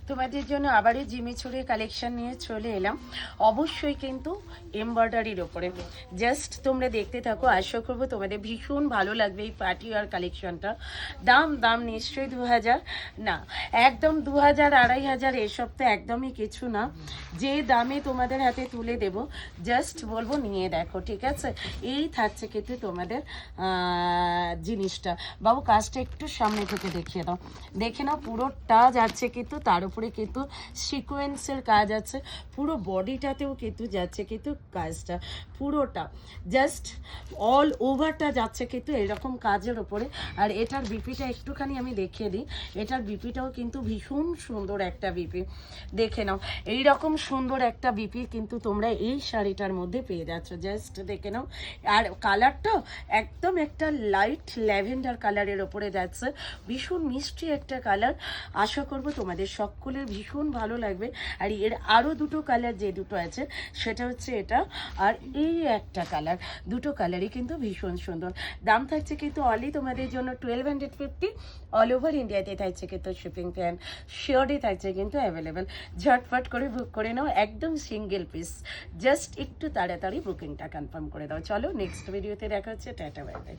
তোমাদের জন্য আবারও জিমিচুরের কালেকশন নিয়ে চলে এলাম, অবশ্যই কিন্তু এমব্রয়ডারির ওপরে। জাস্ট তোমরা দেখতে থাকো, আশা করবো তোমাদের ভীষণ ভালো লাগবে এই পার্টি ওয়ার কালেকশনটা। দাম নিশ্চয়ই 2000 না, একদম 2000 2500 এসব তো একদমই কিছু না। যে দামে তোমাদের হাতে তুলে দেব, জাস্ট বলবো নিয়ে দেখো, ঠিক আছে? এই থাকছে কিন্তু তোমাদের জিনিসটা। বাবু কাজটা একটু সামনে থেকে দেখিয়ে দাও, দেখে নাও। পুরোটা যাচ্ছে কিন্তু তার উপরে কিন্তু সিকোয়েন্সের কাজ আছে, পুরো বডিটাতেও কিন্তু যাচ্ছে কিন্তু কাজটা পুরোটা, জাস্ট অল ওভারটা যাচ্ছে কিন্তু এরকম কাজের ওপরে। আর এটার বিপিটা একটুখানি আমি দেখিয়ে দিই, এটার বিপিটাও কিন্তু ভীষণ সুন্দর একটা বিপি, দেখে নাও। এইরকম সুন্দর একটা বিপি কিন্তু তোমরা এই শাড়িটার মধ্যে পেয়ে যাচ্ছ, জাস্ট দেখে নাও। আর কালারটাও একদম একটা লাইট ল্যাভেন্ডার কালারের ওপরে যাচ্ছে, ভীষণ মিষ্টি একটা কালার। আশা করবো তোমাদের সকলের ভীষণ ভালো লাগবে। আর এর আরও দুটো কালার, যে দুটো আছে সেটা হচ্ছে এটা আর এই একটা কালার, দুটো কালারই কিন্তু ভীষণ সুন্দর। দাম থাকছে কিন্তু অনলি তোমাদের জন্য 1250, অল ওভার ইন্ডিয়াতে থাকছে কিন্তু শিপিং প্ল্যান শিওরই থাকছে কিন্তু অ্যাভেলেবেল। ঝটফট করে বুক করে নাও, একদম সিঙ্গেল পিস, জাস্ট একটু তাড়াতাড়ি বুকিংটা কনফার্ম করে দাও। চলো নেক্সট ভিডিওতে দেখা হচ্ছে, টাটা বাই বাই।